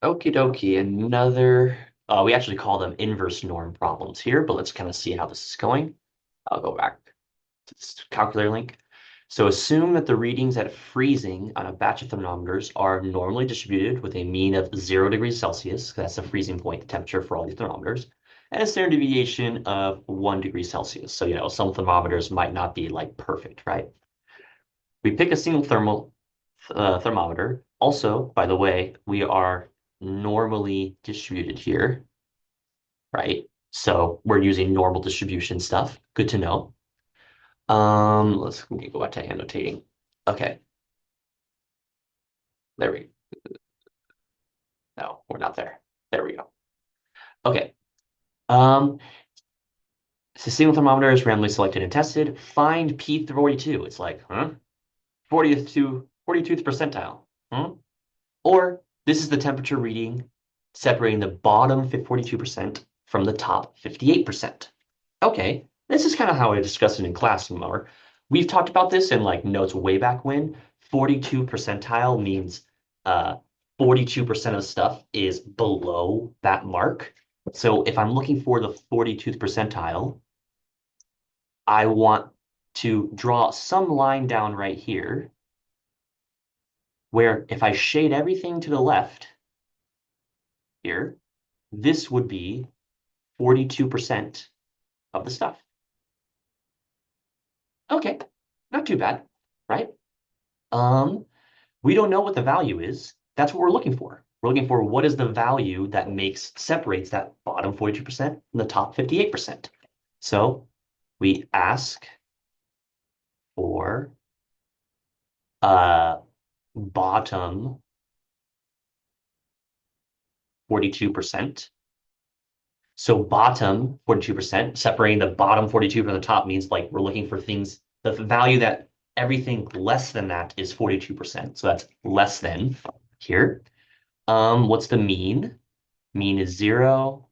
Okie dokie, we actually call them inverse norm problems here, but let's kind of see how this is going. I'll go back to this calculator link. So assume that the readings at freezing on a batch of thermometers are normally distributed with a mean of 0 degrees Celsius, 'cause that's the freezing point temperature for all these thermometers, and a standard deviation of 1 degree Celsius. So, some thermometers might not be like perfect, right? We pick a single thermometer. Also, by the way, we are normally distributed here, right? So we're using normal distribution stuff. Good to know. Let me go back to annotating. Okay, there we no, we're not there. There we go. Okay. Um, so single thermometer is randomly selected and tested. Find P42. It's like, huh? 42th percentile. Huh? Or this is the temperature reading separating the bottom 42% from the top 58%. Okay, this is kind of how I discussed it in class, remember? We've talked about this in like notes way back when. 42 percentile means 42% of stuff is below that mark. So if I'm looking for the 42th percentile, I want to draw some line down right here where if I shade everything to the left here, this would be 42% of the stuff. Okay, not too bad, right? Um, we don't know what the value is. That's what we're looking for. We're looking for what is the value that separates that bottom 42% from the top 58%. So we ask for bottom 42%. So bottom 42%, separating the bottom 42 from the top means like we're looking for things, the value that everything less than that is 42%. So that's less than here. What's the mean? Mean is 0.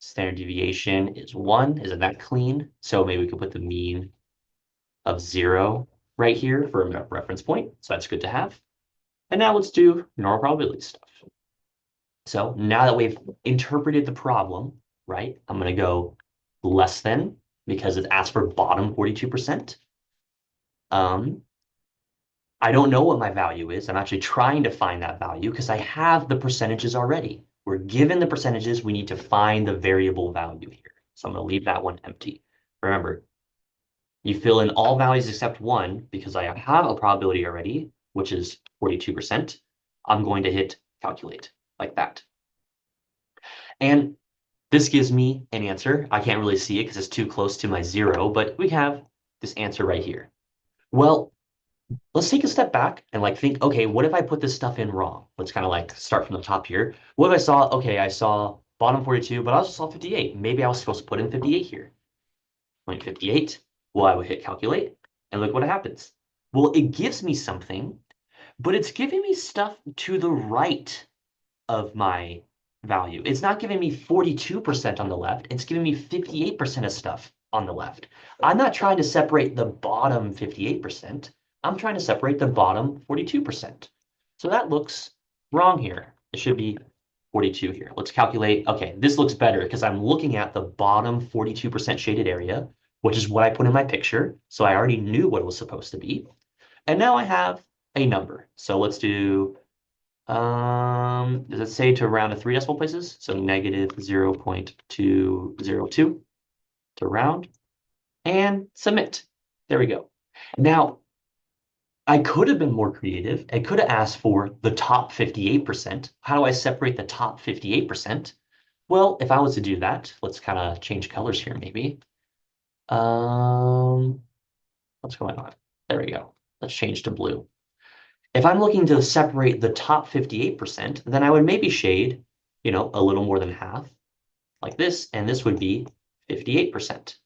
Standard deviation is 1. Isn't that clean? So maybe we could put the mean of 0 right here for a reference point. So that's good to have. And now let's do normal probability stuff. So now that we've interpreted the problem, right, I'm going to go less than because it asks for bottom 42%. Um, I don't know what my value is. I'm actually trying to find that value because I have the percentages already. We're given the percentages. We need to find the variable value here. So I'm going to leave that one empty. Remember, you fill in all values except one because I have a probability already, which is 42%. I'm going to hit calculate like that. And this gives me an answer. I can't really see it because it's too close to my 0, but we have this answer right here. Well, let's take a step back and like think, okay, what if I put this stuff in wrong? Let's kind of like start from the top here. What if I saw, okay, I saw bottom 42, but I also saw 58. Maybe I was supposed to put in 58 here. 58. Well, I would hit calculate and look what happens. Well, it gives me something, but it's giving me stuff to the right of my value. It's not giving me 42% on the left. It's giving me 58% of stuff on the left. I'm not trying to separate the bottom 58%. I'm trying to separate the bottom 42%. So that looks wrong here. It should be 42 here. Let's calculate. Okay, this looks better because I'm looking at the bottom 42% shaded area, which is what I put in my picture. So I already knew what it was supposed to be. And now I have a number. So let's do does it say to round to 3 decimal places? So negative 0.202 to round and submit. There we go. Now, I could have been more creative. I could have asked for the top 58%. How do I separate the top 58%? Well, if I was to do that, let's kind of change colors here maybe. Um, what's going on? There we go. Let's change to blue. If I'm looking to separate the top 58%, then I would maybe shade, a little more than half like this, and this would be 58%.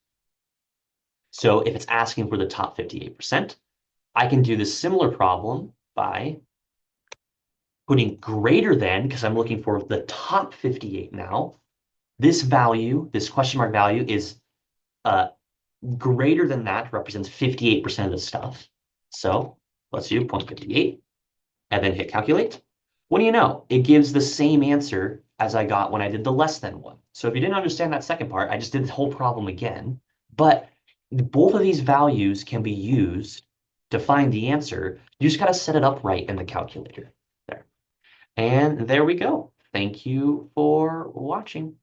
So if it's asking for the top 58%, I can do this similar problem by putting greater than, because I'm looking for the top 58 now. This value, this question mark value is greater than that, represents 58% of the stuff. So let's do 0.58 and then hit calculate. What do you know? It gives the same answer as I got when I did the less than one. So if you didn't understand that second part, I just did the whole problem again. But both of these values can be used to find the answer. You just got to set it up right in the calculator there. And there we go. Thank you for watching.